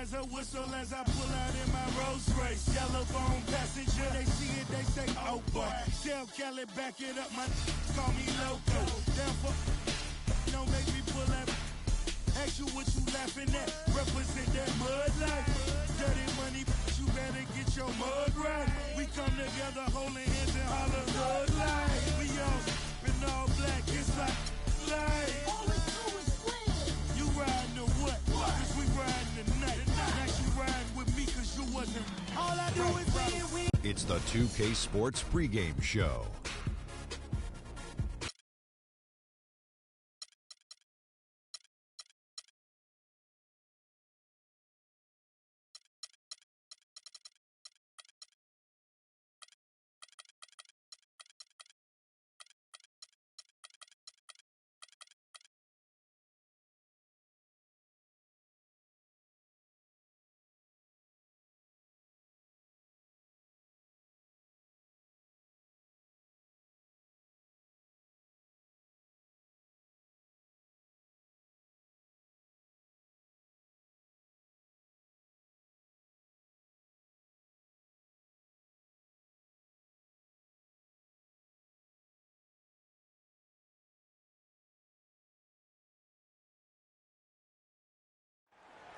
as a whistle as I pull out in my Rolls Royce. Yellow bone passenger, they see it, they say, oh boy. Tell Kelly, back it up, my call me loco. Therefore, don't make me pull that. Ask you what you laughing at. Represent that mud life. Dirty money, you better get your mud right. We come together holding hands and holler mud life. We all in all black, it's like life. All we do is win. You riding or what? Cause we riding tonight. Now you riding with me cause you wasn't. All I do is win. It's the 2K Sports pregame show.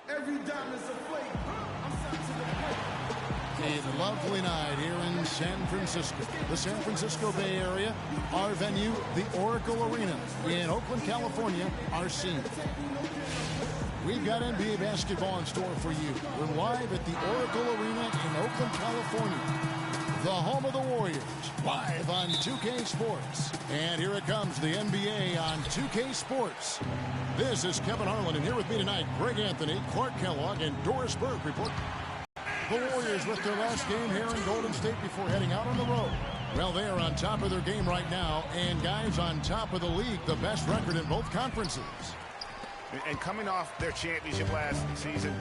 Every diamond's a flake. I'm sent to the plate. A lovely night here in San Francisco. The San Francisco Bay Area, our venue, the Oracle Arena in Oakland, California, our scene. We've got NBA basketball in store for you. We're live at the Oracle Arena in Oakland, California. The home of the Warriors, live on 2K Sports. And here it comes, the NBA on 2K Sports. This is Kevin Harlan, and here with me tonight, Greg Anthony, Clark Kellogg, and Doris Burke report. The Warriors with their last game here in Golden State before heading out on the road. Well, they are on top of their game right now, and guys on top of the league, the best record in both conferences. And coming off their championship last season,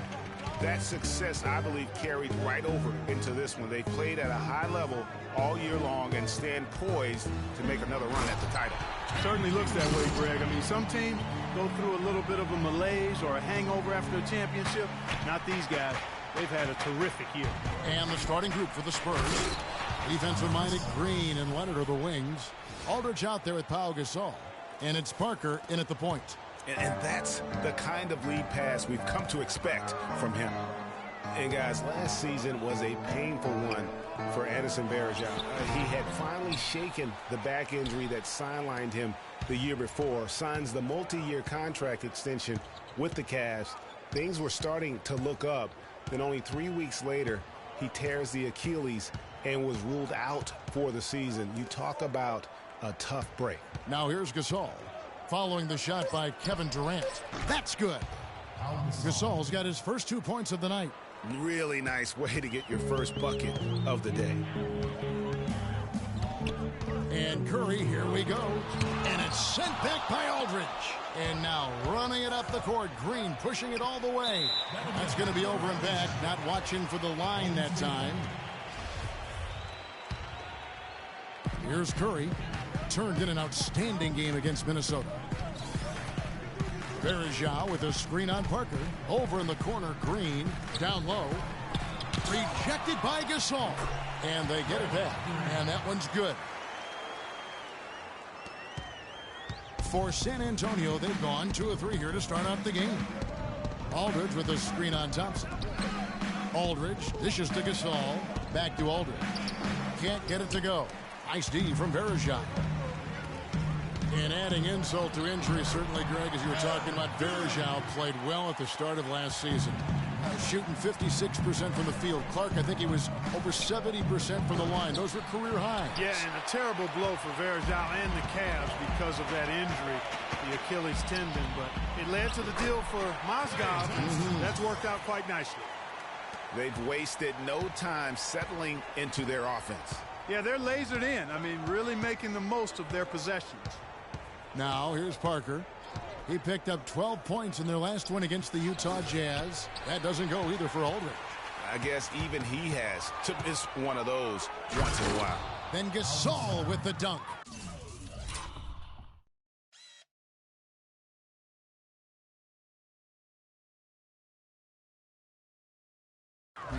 that success, I believe, carried right over into this one. They played at a high level all year long and stand poised to make another run at the title. Certainly looks that way, Greg. I mean, some teams go through a little bit of a malaise or a hangover after a championship. Not these guys. They've had a terrific year. And the starting group for the Spurs. Defensive-minded Green and Leonard are the wings. Aldridge out there with Pau Gasol. And it's Parker in at the point. And that's the kind of lead pass we've come to expect from him. And, guys, last season was a painful one for Anderson Varejao. He had finally shaken the back injury that sidelined him the year before, signs the multi-year contract extension with the Cavs. Things were starting to look up. Then only 3 weeks later, he tears the Achilles and was ruled out for the season. You talk about a tough break. Now here's Gasol. Following the shot by Kevin Durant. That's good. Gasol's got his first 2 points of the night. Really nice way to get your first bucket of the day. And Curry, here we go. And it's sent back by Aldridge. And now running it up the court. Green pushing it all the way. That's going to be over and back. Not watching for the line that time. Here's Curry. Turned in an outstanding game against Minnesota. Varejao with a screen on Parker. Over in the corner, Green. Down low. Rejected by Gasol. And they get it back. And that one's good. For San Antonio, they've gone 2 of 3 here to start out the game. Aldridge with a screen on Thompson. Aldridge dishes to Gasol. Back to Aldridge. Can't get it to go. Nice D from Varejao. And adding insult to injury, certainly, Greg, as you were talking about, Varejao played well at the start of last season. Shooting 56% from the field. Clark, I think he was over 70% from the line. Those were career highs. Yeah, and a terrible blow for Varejao and the Cavs because of that injury, the Achilles tendon. But it led to the deal for Mozgov. That's worked out quite nicely. They've wasted no time settling into their offense. Yeah, they're lasered in. I mean, really making the most of their possessions. Now, here's Parker. He picked up 12 points in their last win against the Utah Jazz. That doesn't go either for Aldridge. I guess even he has to miss one of those once in a while. Then Gasol with the dunk.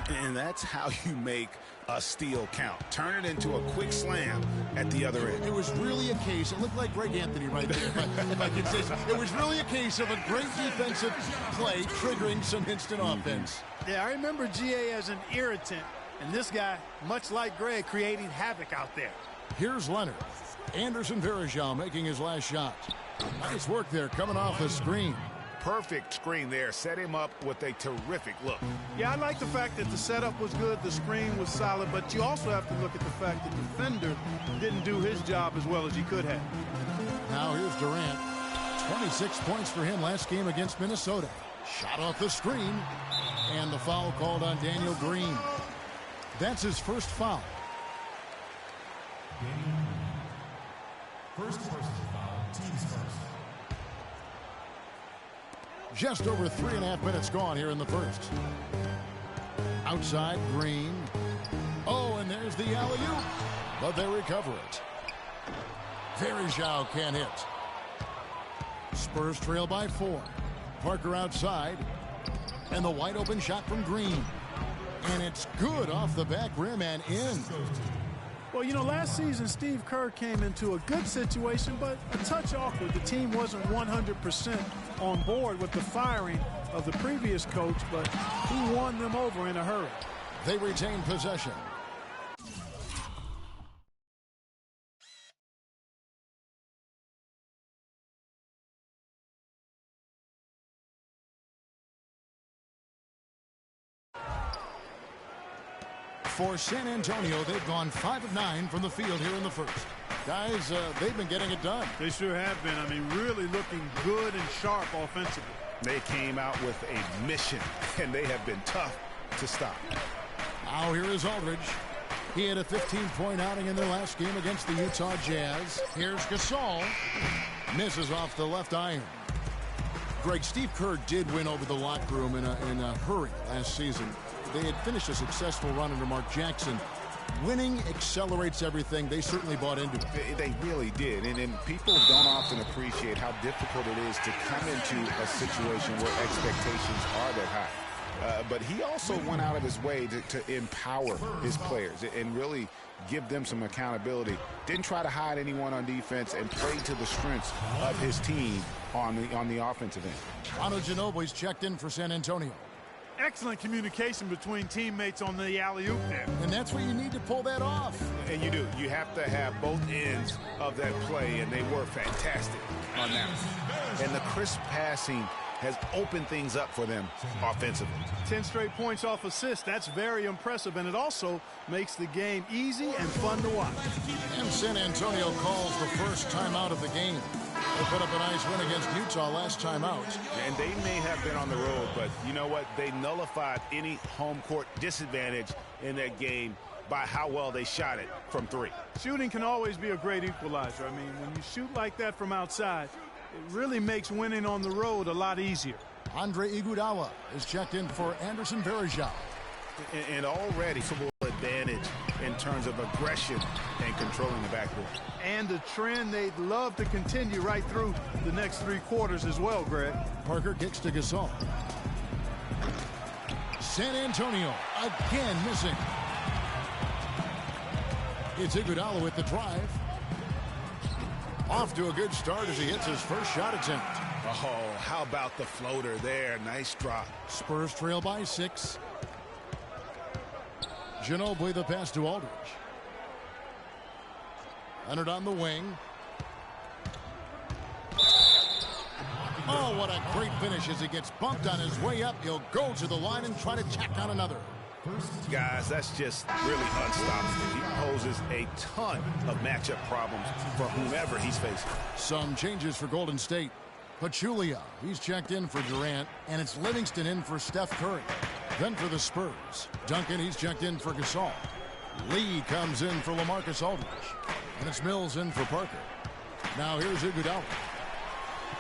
And that's how you make a steal count. Turn it into a quick slam at the other end. It was really a case, it looked like Greg Anthony right there, if I could say so. It was really a case of a great defensive play triggering some instant offense. Yeah, I remember GA as an irritant, and this guy, much like Greg, creating havoc out there. Here's Leonard. Anderson Varejao making his last shot. Nice work there coming off the screen. Perfect screen there. Set him up with a terrific look. Yeah, I like the fact that the setup was good, the screen was solid, but you also have to look at the fact that the defender didn't do his job as well as he could have. Now here's Durant. 26 points for him last game against Minnesota. Shot off the screen, and the foul called on Daniel Green. That's his first foul. First personal foul, team's first. Just over 3.5 minutes gone here in the first. Outside, Green. Oh, and there's the alley-oop. But they recover it. Varejao can't hit. Spurs trail by 4. Parker outside. And the wide open shot from Green. And it's good off the back rim and in. Well, you know, last season, Steve Kerr came into a good situation, but a touch awkward. The team wasn't 100% on board with the firing of the previous coach, but he won them over in a hurry. They retain possession. For San Antonio, they've gone 5 of 9 from the field here in the first. Guys, they've been getting it done. They sure have been. I mean, really looking good and sharp offensively. They came out with a mission, and they have been tough to stop. Now here is Aldridge. He had a 15-point outing in their last game against the Utah Jazz. Here's Gasol. Misses off the left iron. Greg, Steve Kerr did win over the locker room in a hurry last season. They had finished a successful run under Mark Jackson. Winning accelerates everything. They certainly bought into it. They really did. And people don't often appreciate how difficult it is to come into a situation where expectations are that high. But he also went out of his way to empower his players and really give them some accountability. Didn't try to hide anyone on defense and played to the strengths of his team on the offensive end. Manu Ginobili's checked in for San Antonio. Excellent communication between teammates on the alley-oop there. And that's what you need to pull that off. And you do. You have to have both ends of that play, and they were fantastic on that. And the crisp passing has opened things up for them offensively. 10 straight points off assists. That's very impressive, and it also makes the game easy and fun to watch. And San Antonio calls the first timeout of the game. They put up a nice win against Utah last time out. And they may have been on the road, but you know what? They nullified any home court disadvantage in that game by how well they shot it from 3. Shooting can always be a great equalizer. I mean, when you shoot like that from outside, it really makes winning on the road a lot easier. Andre Iguodala is checked in for Anderson Varejao. And already full advantage in terms of aggression and controlling the backcourt. And a trend they'd love to continue right through the next 3 quarters as well, Greg. Parker kicks to Gasol. San Antonio again missing. It's Iguodala with the drive. Off to a good start as he hits his first shot attempt. Oh, how about the floater there? Nice drop. Spurs trail by 6. Ginobili the pass to Aldridge. Leonard on the wing. Oh, what a great finish as he gets bumped on his way up. He'll go to the line and try to tack on another. Guys, that's just really unstoppable. He poses a ton of matchup problems for whomever he's facing. Some changes for Golden State. Pachulia, he's checked in for Durant, and it's Livingston in for Steph Curry. Then for the Spurs, Duncan, he's checked in for Gasol. Lee comes in for LaMarcus Aldridge. And it's Mills in for Parker. Now here's Iguodala.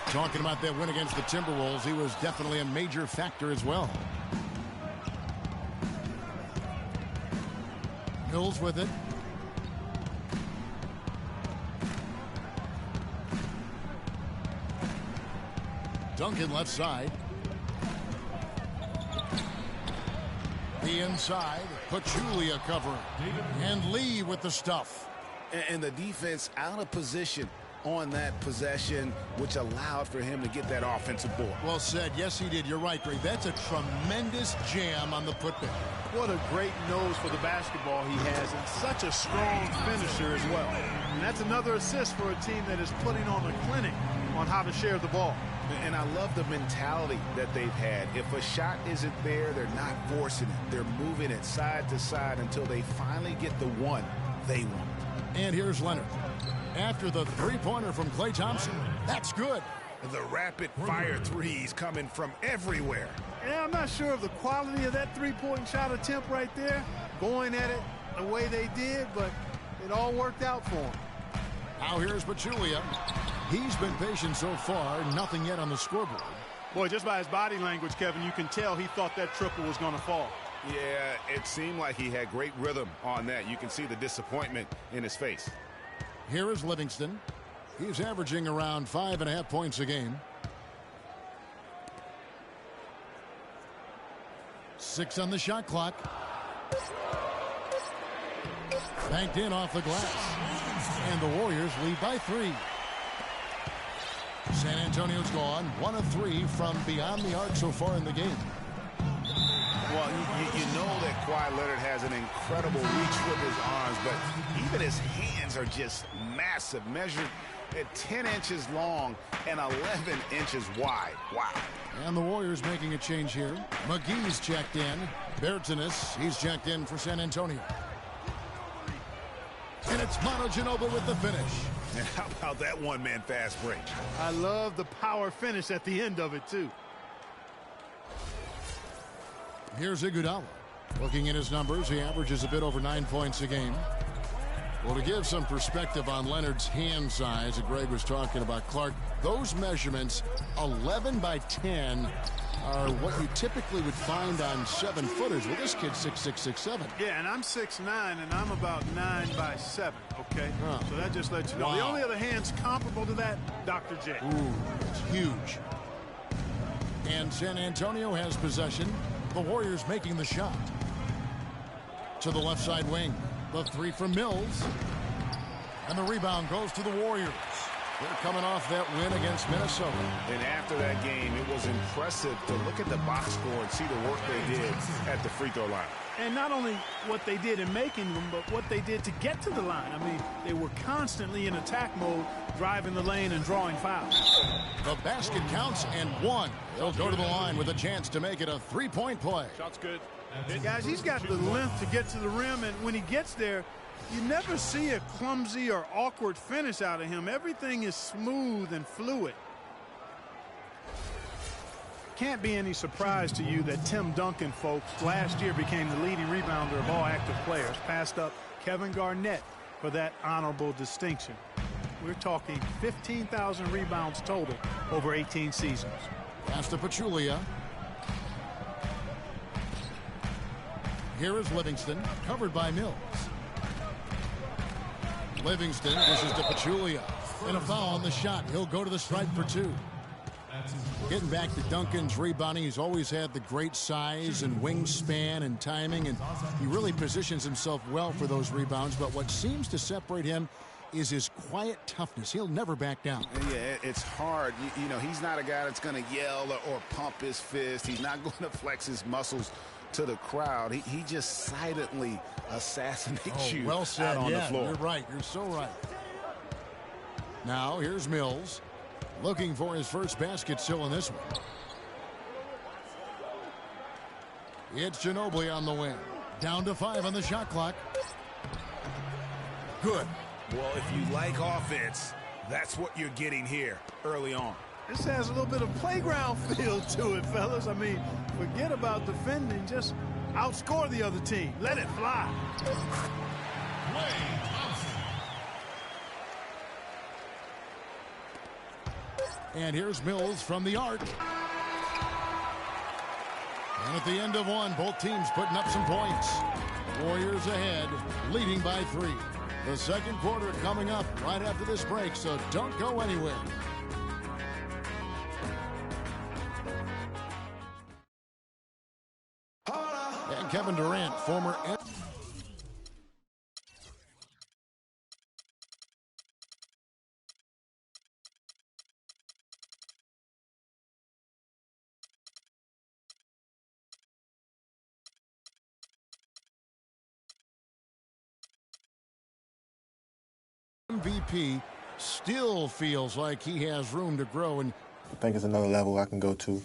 Talking about that win against the Timberwolves, he was definitely a major factor as well. Mills with it. Duncan left side. The inside, Pachulia covering. And Lee with the stuff. And the defense out of position on that possession, which allowed for him to get that offensive board. Well said. Yes, he did. You're right, Greg. That's a tremendous jam on the putback. What a great nose for the basketball he has, and such a strong finisher as well. And that's another assist for a team that is putting on a clinic on how to share the ball. And I love the mentality that they've had. If a shot isn't there, they're not forcing it. They're moving it side to side until they finally get the one they want. And here's Leonard. After the three-pointer from Klay Thompson. That's good. The rapid-fire threes coming from everywhere. Yeah, I'm not sure of the quality of that three-point shot attempt right there, going at it the way they did, but it all worked out for him. Now here's Pachulia. He's been patient so far, nothing yet on the scoreboard. Boy, just by his body language, Kevin, you can tell he thought that triple was going to fall. Yeah, it seemed like he had great rhythm on that. You can see the disappointment in his face. Here is Livingston. He's averaging around 5.5 points a game. 6 on the shot clock. Banked in off the glass. And the Warriors lead by 3. San Antonio's gone 1 of 3 from beyond the arc so far in the game. Well, you know that Kawhi Leonard has an incredible reach with his arms, but even his hands are just massive, measured at 10 inches long and 11 inches wide. Wow. And the Warriors making a change here. McGee's checked in. Bertanis, he's checked in for San Antonio. And it's Manu Ginobili with the finish. And how about that one-man fast break? I love the power finish at the end of it, too. Here's Iguodala. Looking at his numbers, he averages a bit over 9 points a game. Well, to give some perspective on Leonard's hand size that Greg was talking about, Clark, those measurements, 11 by 10, are what you typically would find on 7-footers. Well, this kid's 6'6", 6'7". Yeah, and I'm 6'9", and I'm about 9 by 7, okay? Huh. So that just lets you know. Wow. The only other hands comparable to that, Dr. J. Ooh, it's huge. And San Antonio has possession. The Warriors making the shot. To the left side wing. The three from Mills. And the rebound goes to the Warriors. They're coming off that win against Minnesota. And after that game, it was impressive to look at the box score and see the work they did at the free throw line. And not only what they did in making them, but what they did to get to the line. I mean, they were constantly in attack mode, driving the lane and drawing fouls. The basket counts and 1. They'll go to the line with a chance to make it a three-point play. Shot's good. Guys, he's got the length to get to the rim, and when he gets there, you never see a clumsy or awkward finish out of him. Everything is smooth and fluid. Can't be any surprise to you that Tim Duncan, folks, last year became the leading rebounder of all active players, passed up Kevin Garnett for that honorable distinction. We're talking 15,000 rebounds total over 18 seasons. Pass to Pachulia. Here is Livingston, covered by Mills. Livingston dishes to Pachulia. And a foul on the shot. He'll go to the stripe for 2. Getting back to Duncan's rebounding, he's always had the great size and wingspan and timing, and he really positions himself well for those rebounds. But what seems to separate him is his quiet toughness. He'll never back down. Yeah, it's hard. You know, he's not a guy that's going to yell or pump his fist. He's not going to flex his muscles to the crowd. He just silently assassinates you well said. out on the floor. You're right. You're so right. Now here's Mills. Looking for his first basket still in this one. It's Ginobili on the wing. Down to 5 on the shot clock. Good. Well, if you like offense, that's what you're getting here early on. This has a little bit of playground feel to it, fellas. I mean, forget about defending. Just outscore the other team. Let it fly. And here's Mills from the arc. And at the end of one, both teams putting up some points. Warriors ahead, leading by 3. The second quarter coming up right after this break, so don't go anywhere. And Kevin Durant, former MVP, still feels like he has room to grow. And I think it's another level I can go to.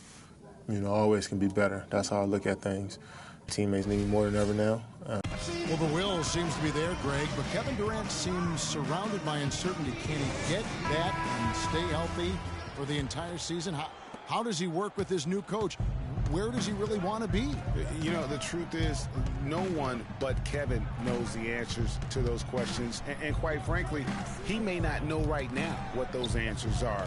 You know, always can be better. That's how I look at things. Teammates need me more than ever now. Well, the will seems to be there, Greg, but Kevin Durant seems surrounded by uncertainty. Can he get that and stay healthy for the entire season? How does he work with his new coach? Where does he really want to be? You know, the truth is, no one but Kevin knows the answers to those questions. And quite frankly, he may not know right now what those answers are.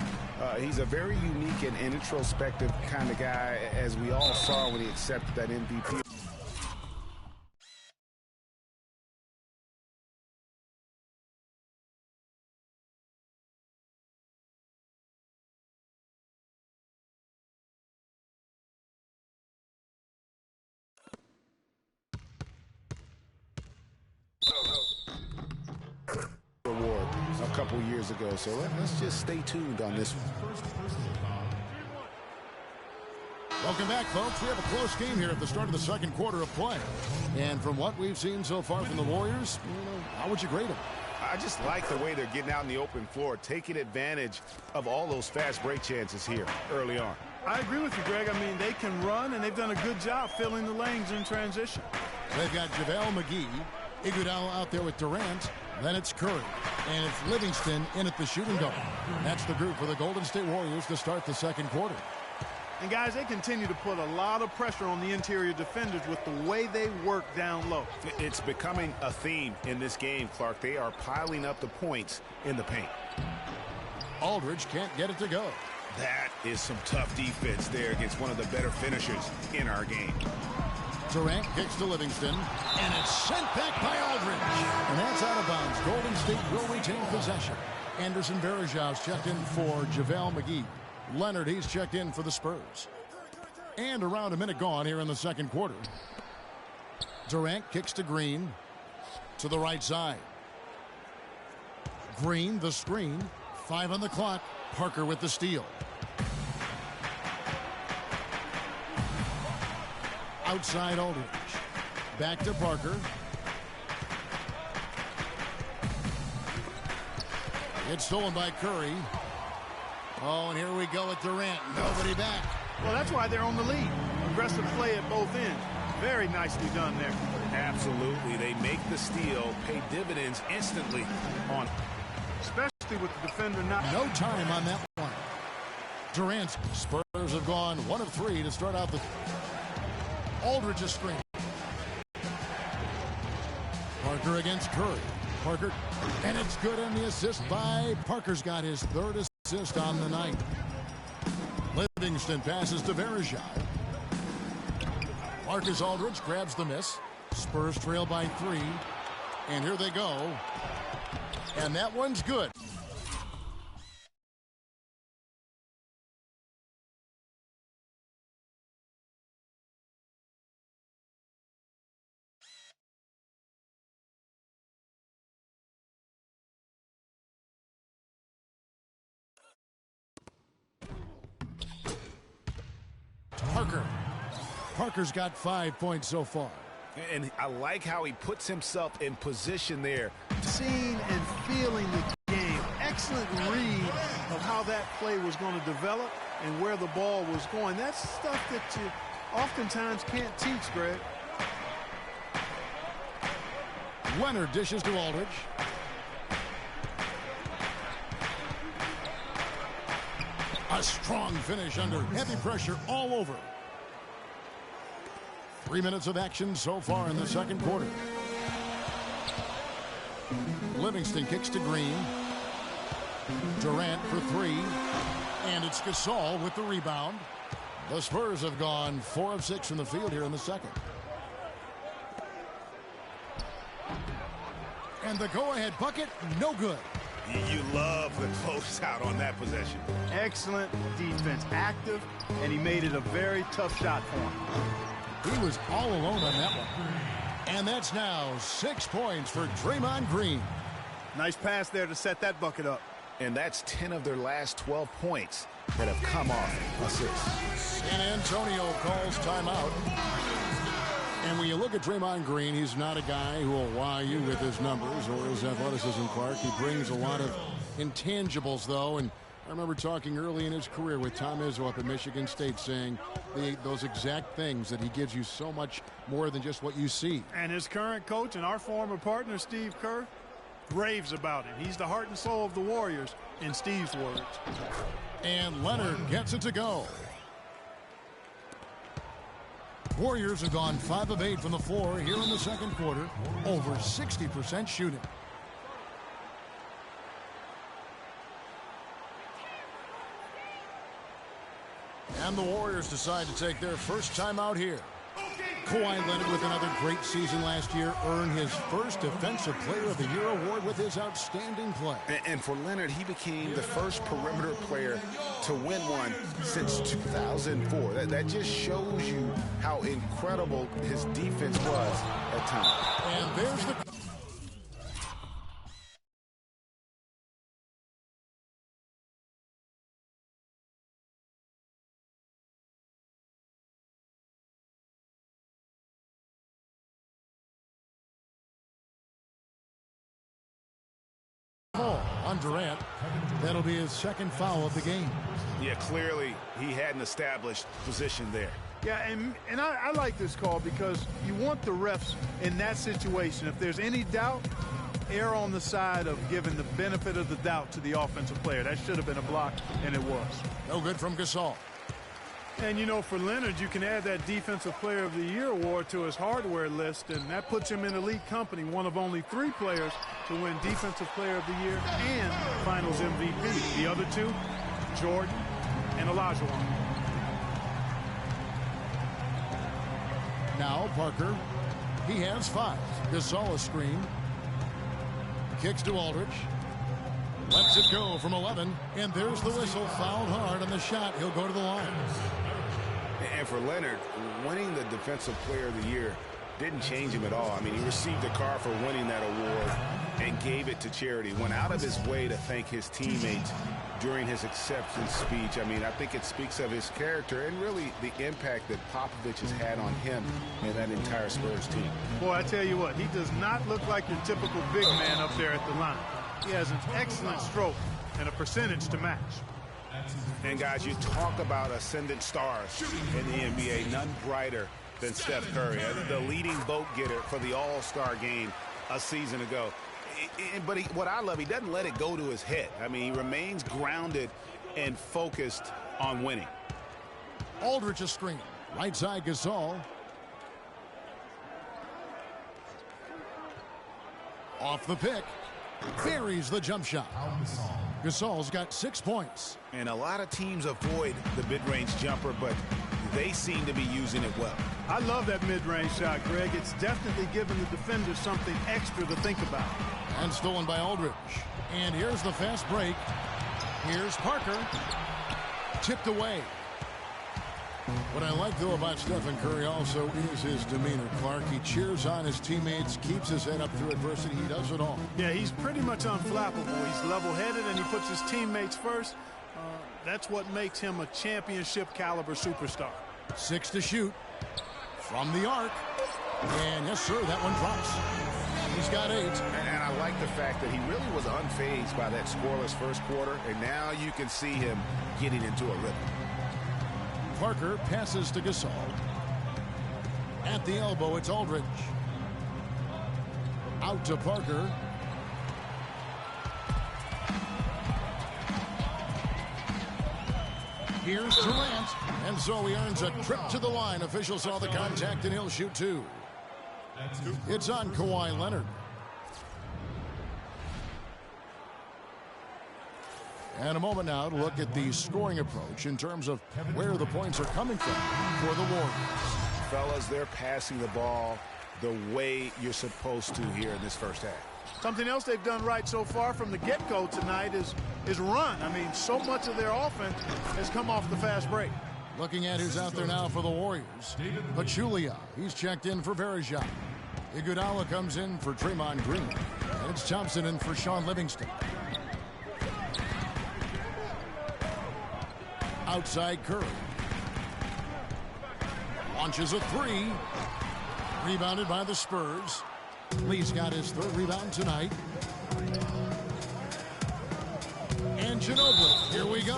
He's a very unique and introspective kind of guy, as we all saw when he accepted that MVP. Award a couple years ago, so let's just stay tuned on this one. Welcome back, folks. We have a close game here at the start of the second quarter of play. And from what we've seen so far from the Warriors, how would you grade them? I just like the way they're getting out in the open floor, taking advantage of all those fast break chances here early on. I agree with you, Greg. I mean, they can run, and they've done a good job filling the lanes in transition. They've got JaVale McGee, Iguodala out there with Durant. Then it's Curry, and it's Livingston in at the shooting guard. That's the group for the Golden State Warriors to start the second quarter. And, guys, they continue to put a lot of pressure on the interior defenders with the way they work down low. It's becoming a theme in this game, Clark. They are piling up the points in the paint. Aldridge can't get it to go. That is some tough defense there against one of the better finishers in our game. Durant kicks to Livingston, and it's sent back by Aldridge. And that's out of bounds. Golden State will retain possession. Anderson Varejão's checked in for JaVale McGee. Leonard, he's checked in for the Spurs. And around a minute gone here in the second quarter. Durant kicks to Green to the right side. Green, the screen. 5 on the clock. Parker with the steal. Outside Aldridge. Back to Parker. It's stolen by Curry. Oh, and here we go with Durant. Nobody back. Well, that's why they're on the lead. Aggressive play at both ends. Very nicely done there. Absolutely. They make the steal, pay dividends instantly on. Especially with the defender not. No time on that one. Durant's Spurs have gone 1 of 3 to start out the. Aldridge's screen. Parker against Curry. Parker, and it's good on the assist by Parker's got his 3rd assist on the night. Livingston passes to Varejão. Marcus Aldridge grabs the miss. Spurs trail by 3. And here they go. And that one's good. Parker's got 5 points so far. And I like how he puts himself in position there. Seeing and feeling the game. Excellent read of how that play was going to develop and where the ball was going. That's stuff that you oftentimes can't teach, Greg. Leonard dishes to Aldridge. A strong finish under heavy pressure all over. 3 minutes of action so far in the second quarter. Livingston kicks to Green. Durant for 3. And it's Gasol with the rebound. The Spurs have gone 4 of 6 from the field here in the second. And the go-ahead bucket, no good. You love the closeout on that possession. Excellent defense, active, and he made it a very tough shot for him. He was all alone on that one. And that's now 6 points for Draymond Green. Nice pass there to set that bucket up. And that's 10 of their last 12 points that have come off assists. San Antonio calls timeout. And when you look at Draymond Green, he's not a guy who will wow you with his numbers or his athleticism, Clark. He brings a lot of intangibles, though, and I remember talking early in his career with Tom Izzo up at Michigan State saying those exact things, that he gives you so much more than just what you see. And his current coach and our former partner, Steve Kerr, raves about him. He's the heart and soul of the Warriors, in Steve's words. And Leonard gets it to go. Warriors have gone 5 of 8 from the floor here in the second quarter, over 60% shooting. And the Warriors decide to take their first time out here. Kawhi Leonard, with another great season last year, earned his first Defensive Player of the Year award with his outstanding play. And for Leonard, he became the first perimeter player to win one since 2004. That just shows you how incredible his defense was at times. And there's the... on Durant. That'll be his second foul of the game. Yeah, clearly he had an established position there. Yeah, and I like this call because you want the refs in that situation. If there's any doubt, err on the side of giving the benefit of the doubt to the offensive player. That should have been a block, and it was. No good from Gasol. And, you know, for Leonard, you can add that Defensive Player of the Year award to his hardware list, and that puts him in elite company, one of only 3 players to win Defensive Player of the Year and Finals MVP. The other 2, Jordan and Olajuwon. Now Parker, he has 5. Gasol a screen. Kicks to Aldridge. Lets it go from 11, and there's the whistle. Fouled hard on the shot. He'll go to the line. And for Leonard, winning the Defensive Player of the Year didn't change him at all. I mean, he received a car for winning that award and gave it to charity. Went out of his way to thank his teammates during his acceptance speech. I mean, I think it speaks of his character and really the impact that Popovich has had on him and that entire Spurs team. Boy, I tell you what, he does not look like your typical big man up there at the line. He has an excellent stroke and a percentage to match. And guys, you talk about ascendant stars in the NBA, none brighter than Steph Curry, the leading vote getter for the All-Star game a season ago. But what I love, he doesn't let it go to his head. I mean, he remains grounded and focused on winning. Aldridge a screen. Right side Gasol. Off the pick. Buries the jump shot. Gasol's got 6 points. And a lot of teams avoid the mid-range jumper, but they seem to be using it well. I love that mid-range shot, Greg. It's definitely giving the defender something extra to think about. And stolen by Aldridge. And here's the fast break. Here's Parker. Tipped away. What I like, though, about Stephen Curry also is his demeanor, Clark. He cheers on his teammates, keeps his head up through adversity. He does it all. Yeah, he's pretty much unflappable. He's level-headed, and he puts his teammates first. That's what makes him a championship-caliber superstar. 6 to shoot from the arc. And, yes, sir, that one drops. He's got 8. And I like the fact that he really was unfazed by that scoreless first quarter, and now you can see him getting into a rhythm. Parker passes to Gasol. At the elbow, it's Aldridge. Out to Parker. Here's Durant. And so he earns a trip to the line. Officials saw the contact, and he'll shoot 2. It's on Kawhi Leonard. And a moment now to look at the scoring approach in terms of where the points are coming from for the Warriors. Fellas, they're passing the ball the way you're supposed to here in this first half. Something else they've done right so far from the get-go tonight is run. I mean, so much of their offense has come off the fast break. Looking at who's out there now for the Warriors. Pachulia, he's checked in for Verejao. Iguodala comes in for Draymond Green. And it's Thompson in for Sean Livingston. Outside Curry. Launches a three. Rebounded by the Spurs. Lee's got his third rebound tonight. And Ginobili, here we go.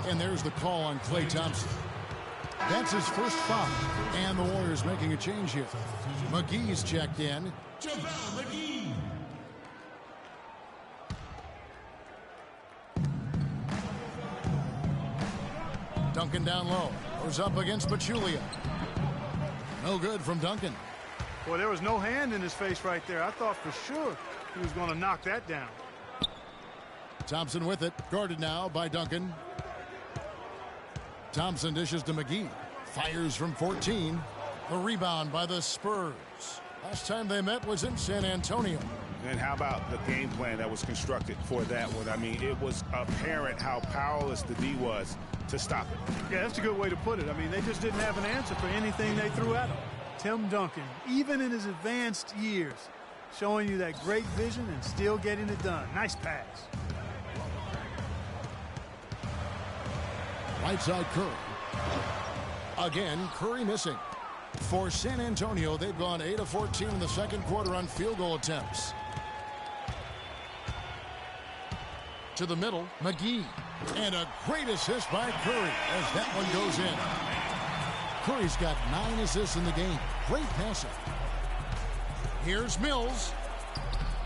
And there's the call on Klay Thompson. That's his first foul. And the Warriors making a change here. McGee's checked in. McGee. Duncan down low. Goes up against Pachulia. No good from Duncan. Well, there was no hand in his face right there. I thought for sure he was going to knock that down. Thompson with it. Guarded now by Duncan. Thompson dishes to McGee. Fires from 14. The rebound by the Spurs. Last time they met was in San Antonio. And how about the game plan that was constructed for that one? I mean, it was apparent how powerless the D was to stop it. Yeah, that's a good way to put it. I mean, they just didn't have an answer for anything they threw at him. Tim Duncan, even in his advanced years, showing you that great vision and still getting it done. Nice pass. Right side Curry. Again, Curry missing. For San Antonio, they've gone 8 of 14 in the second quarter on field goal attempts. To the middle, McGee. And a great assist by Curry as that one goes in. Curry's got 9 assists in the game. Great passing. Here's Mills.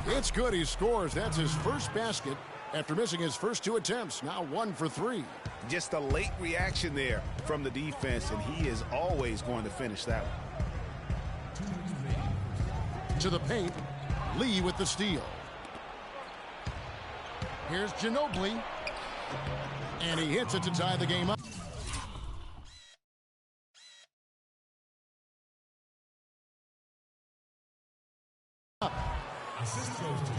It's good. He scores. That's his first basket after missing his first 2 attempts. Now 1 for 3. Just a late reaction there from the defense, and he is always going to finish that one. To the paint. Lee with the steal. Here's Ginobili. And he hits it to tie the game up.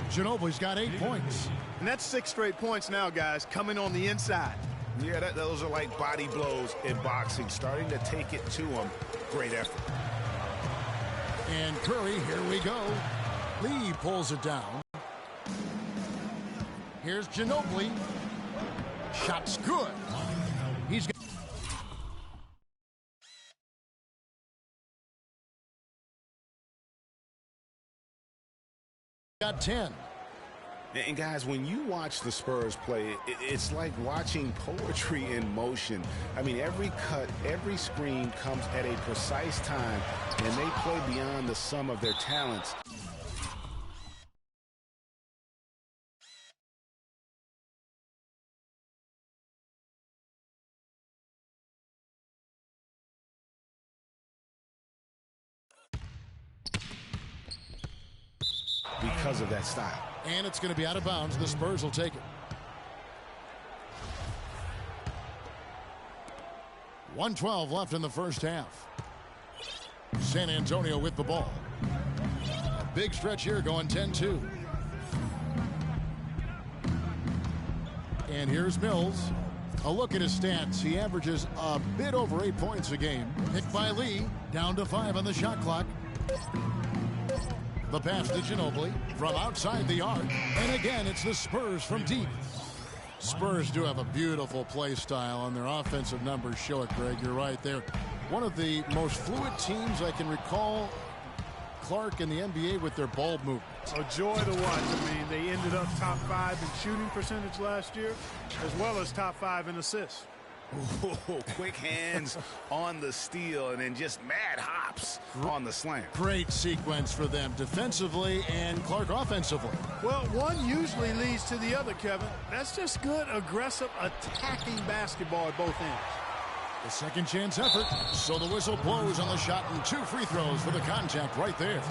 Ginobili's got 8 points. And that's 6 straight points now, guys, coming on the inside. Yeah, those are like body blows in boxing, starting to take it to him. Great effort. And Curry, here we go. Lee pulls it down. Here's Ginobili. Shot's good. He's got 10. And guys, when you watch the Spurs play, it's like watching poetry in motion. I mean, every cut, every screen comes at a precise time, and they play beyond the sum of their talents. Because of that style. And it's going to be out of bounds. The Spurs will take it. 1:12 left in the first half. San Antonio with the ball. A big stretch here going 10-2. And here's Mills. A look at his stats. He averages a bit over 8 points a game. Hit by Lee. Down to 5 on the shot clock. The pass to Ginobili from outside the arc. And again, it's the Spurs from deep. Spurs do have a beautiful play style, and their offensive numbers show it, Greg. You're right. They're one of the most fluid teams I can recall, Clark, in the NBA with their ball movement. A joy to watch. I mean, they ended up top 5 in shooting percentage last year, as well as top 5 in assists. Ooh, quick hands on the steal and then just mad hops on the slam. Great sequence for them defensively and Clark offensively. Well, one usually leads to the other, Kevin. That's just good, aggressive, attacking basketball at both ends. The second chance effort. So the whistle blows on the shot and 2 free throws for the contact right there.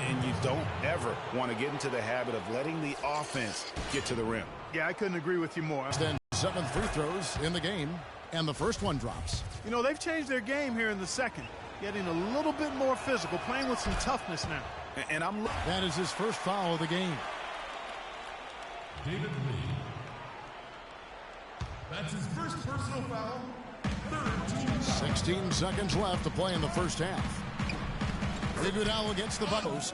And you don't ever want to get into the habit of letting the offense get to the rim. Yeah, I couldn't agree with you more. Then 7 free throws in the game. And the first one drops. You know, they've changed their game here in the second, getting a little bit more physical, playing with some toughness now. And that is his first foul of the game. David Lee. That's his first personal foul. 16 seconds left to play in the first half. Iguodala against the Bucks.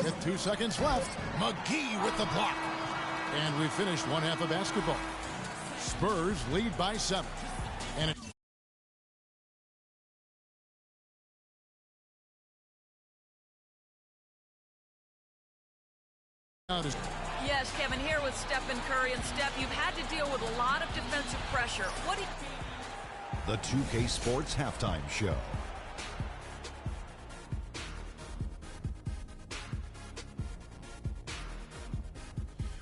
With 2 seconds left, McGee with the block. And we finished one half of basketball. Spurs lead by 7. And it Yes, Kevin, here with Stephen Curry. And Steph, you've had to deal with a lot of defensive pressure. What do you... The 2K Sports Halftime Show.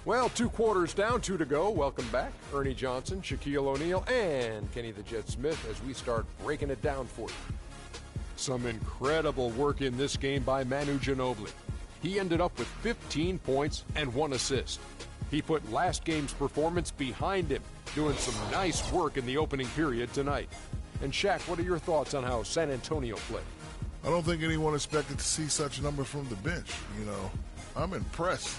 Well, 2 quarters down, 2 to go. Welcome back. Ernie Johnson, Shaquille O'Neal, and Kenny the Jet Smith as we start breaking it down for you. Some incredible work in this game by Manu Ginobili. He ended up with 15 points and 1 assist. He put last game's performance behind him, doing some nice work in the opening period tonight. And Shaq, what are your thoughts on how San Antonio played? I don't think anyone expected to see such a number from the bench. You know, I'm impressed.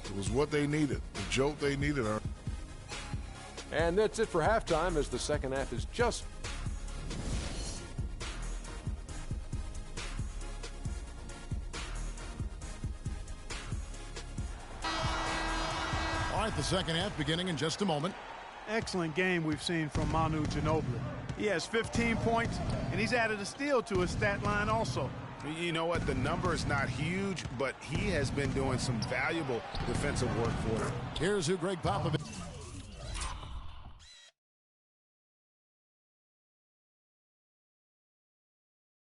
It was what they needed, the jolt they needed. And that's it for halftime, as the second half is just... all right, the second half beginning in just a moment. Excellent game we've seen from Manu Ginobili. He has 15 points, and he's added a steal to his stat line also. You know what? The number is not huge, but he has been doing some valuable defensive work for him. Here's who Greg Popovich.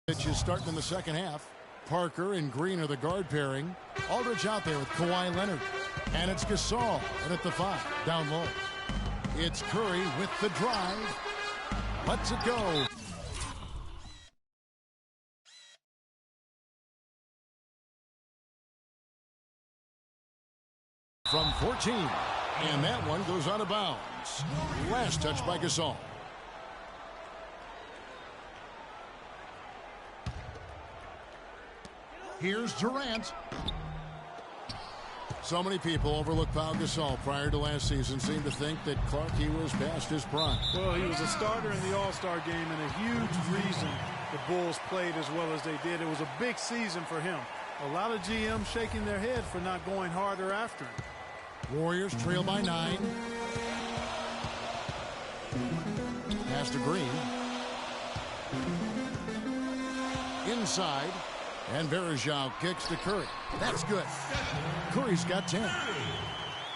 Is starting in the second half. Parker and Green are the guard pairing. Aldridge out there with Kawhi Leonard. And it's Gasol and at the 5, down low. It's Curry with the drive. Lets it go. From 14. And that one goes out of bounds. Last touch by Gasol. Here's Durant. So many people overlook Pau Gasol prior to last season. Seemed to think that he was past his prime. Well, he was a starter in the All-Star game and a huge reason the Bulls played as well as they did. It was a big season for him. A lot of GMs shaking their head for not going harder after him. Warriors trail by 9. Pass to Green. Inside. And Varejao kicks to Curry. That's good. Curry's got 10.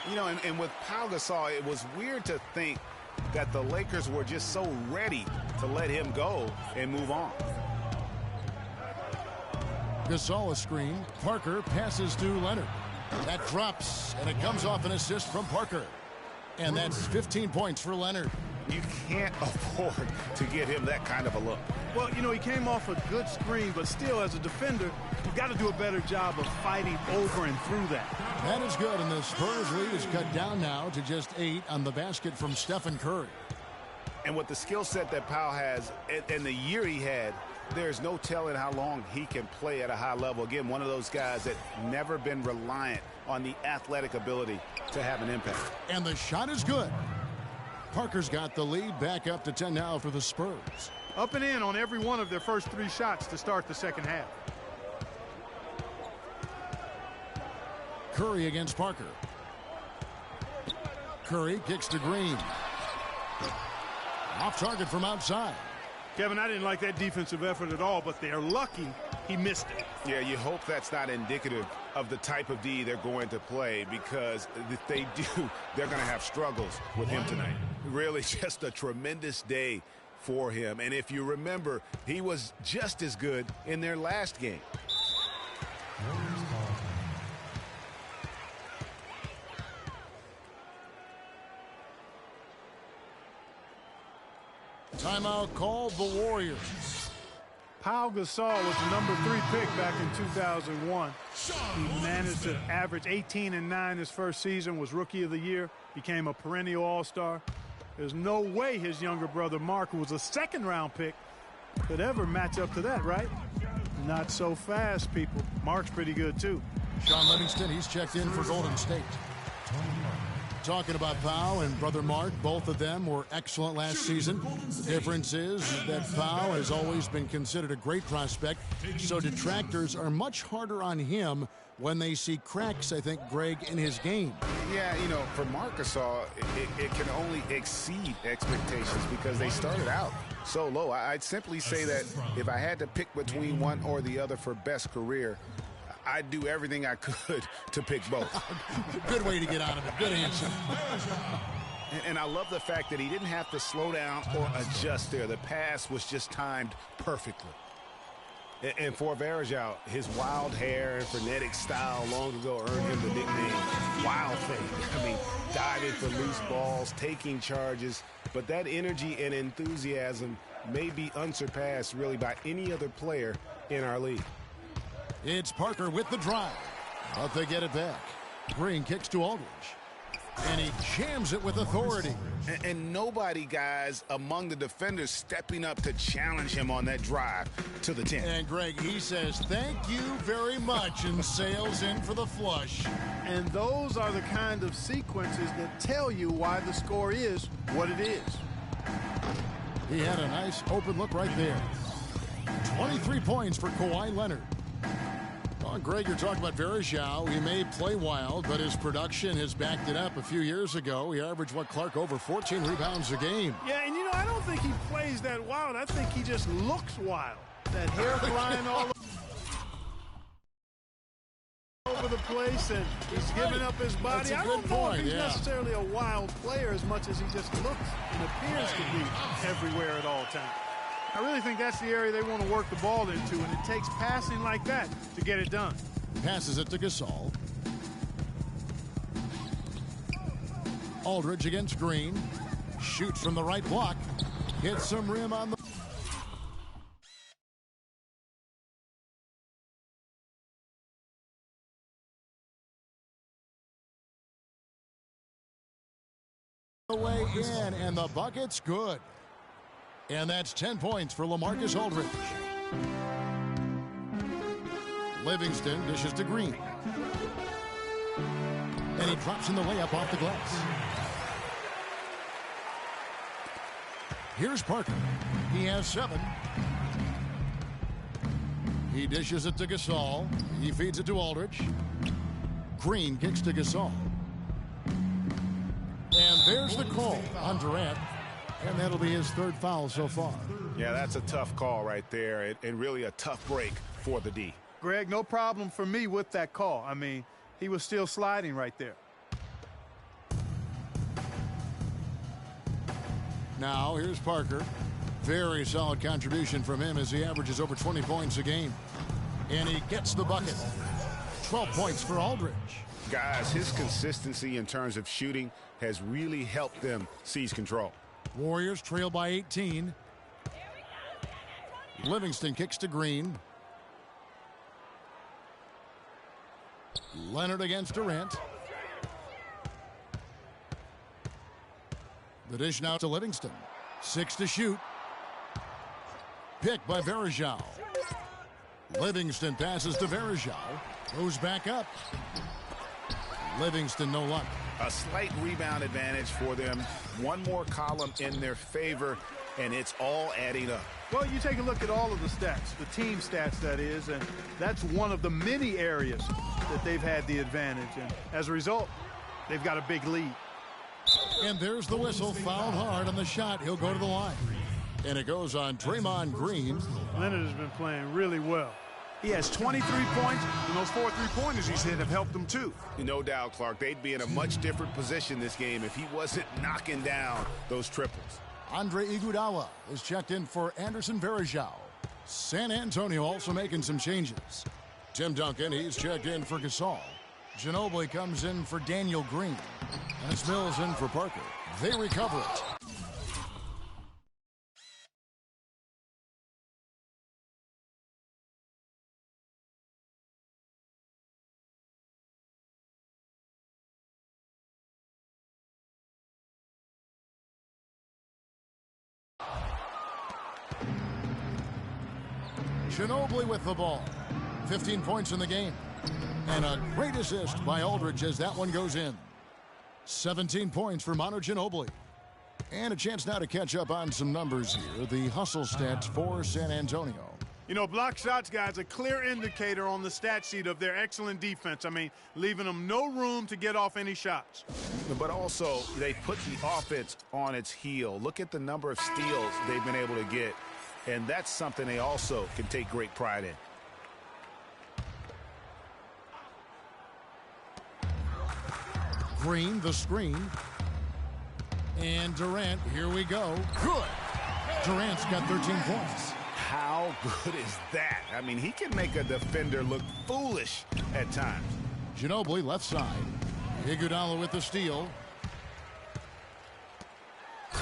You know, and with Pau Gasol, it was weird to think that the Lakers were just so ready to let him go and move on. Gasol a screen. Parker passes to Leonard. That drops, and it comes off an assist from Parker. And that's 15 points for Leonard. You can't afford to get him that kind of a look. Well, you know, he came off a good screen, but still, as a defender, you've got to do a better job of fighting over and through that. That is good, and the Spurs lead is cut down now to just 8 on the basket from Stephen Curry. And with the skill set that Pau has and the year he had, there's no telling how long he can play at a high level. Again, one of those guys that never been reliant on the athletic ability to have an impact. And the shot is good. Parker's got the lead back up to 10 now for the Spurs. Up and in on every one of their first 3 shots to start the second half. Curry against Parker. Curry kicks to Green. Off target from outside. Kevin, I didn't like that defensive effort at all, but they're lucky he missed it. Yeah, you hope that's not indicative of the type of D they're going to play, because if they do, they're going to have struggles with him tonight. Really just a tremendous day for him. And if you remember, he was just as good in their last game. Timeout called the Warriors. Pau Gasol was the number 3 pick back in 2001. He managed to average 18 and 9 his first season, was Rookie of the Year, became a perennial All-Star. There's no way his younger brother Mark, who was a 2nd-round pick, could ever match up to that, right? Not so fast, people. Mark's pretty good, too. Sean Livingston, he's checked in for Golden State. Talking about Pau and brother Mark, both of them were excellent last season. Difference is that Pau has always been considered a great prospect, so detractors are much harder on him when they see cracks, I think, Greg, in his game. Yeah, you know, for Marc Gasol, it can only exceed expectations because they started out so low. I'd simply say that if I had to pick between one or the other for best career, I'd do everything I could to pick both. Good way to get out of it. Good answer. And I love the fact that he didn't have to slow down or adjust there. The pass was just timed perfectly. And for Varejao, his wild hair and frenetic style long ago earned him the nickname Wild Thing. I mean, diving for loose balls, taking charges, but that energy and enthusiasm may be unsurpassed really by any other player in our league. It's Parker with the drive, but they get it back. Green kicks to Aldridge, and he jams it with authority. And nobody, guys, among the defenders stepping up to challenge him on that drive to the 10. And, Greg, he says, thank you very much, and sails in for the flush. And those are the kind of sequences that tell you why the score is what it is. He had a nice open look right there. 23 points for Kawhi Leonard. Well, Greg, you're talking about Varejao. He may play wild, but his production has backed it up. A few years ago, he averaged, Clark, over 14 rebounds a game. Yeah, and, I don't think he plays that wild. I think he just looks wild. That hair flying all over the place, and he's giving up his body. I don't know if he's necessarily a wild player as much as he just looks and appears to be everywhere at all times. I really think that's the area they want to work the ball into, and it takes passing like that to get it done. Passes it to Gasol. Aldridge against Green. Shoots from the right block. Hits some rim on the way in, and the bucket's good. And that's 10 points for LaMarcus Aldridge. Livingston dishes to Green. And he drops in the layup off the glass. Here's Parker. He has 7. He dishes it to Gasol. He feeds it to Aldridge. Green kicks to Gasol. And there's the call on Durant. And that'll be his 3rd foul so far. Yeah, that's a tough call right there, and really a tough break for the D. Greg, no problem for me with that call. I mean, he was still sliding right there. Now, here's Parker. Very solid contribution from him as he averages over 20 points a game. And he gets the bucket. 12 points for Aldridge. Guys, his consistency in terms of shooting has really helped them seize control. Warriors trail by 18. Livingston kicks to Green. Leonard against Durant. The dish now to Livingston. 6 to shoot. Picked by Varejao. Livingston passes to Varejao. Goes back up. Livingston no luck. A slight rebound advantage for them. One more column in their favor, and it's all adding up. Well, you take a look at all of the stats, the team stats, that is, and that's one of the many areas that they've had the advantage. And as a result, they've got a big lead. And there's the whistle. Fouled hard on the shot. He'll go to the line. And it goes on Draymond Green. Leonard has been playing really well. He has 23 points, and those 4 3-pointers he's hit have helped him too. No doubt, Clark. They'd be in a much different position this game if he wasn't knocking down those triples. Andre Iguodala is checked in for Anderson Varejao. San Antonio also making some changes. Tim Duncan, he's checked in for Gasol. Ginobili comes in for Daniel Green. And it's Mills in for Parker. They recover it. Ginobili with the ball. 15 points in the game. And a great assist by Aldridge as that one goes in. 17 points for Manu Ginobili. And a chance now to catch up on some numbers here. The hustle stats for San Antonio. You know, block shots, guys, a clear indicator on the stat sheet of their excellent defense. I mean, leaving them no room to get off any shots. But also, they put the offense on its heel. Look at the number of steals they've been able to get. And that's something they also can take great pride in. Green, the screen. And Durant, here we go. Good. Durant's got 13 points. How good is that? I mean, he can make a defender look foolish at times. Ginobili, left side. Iguodala with the steal.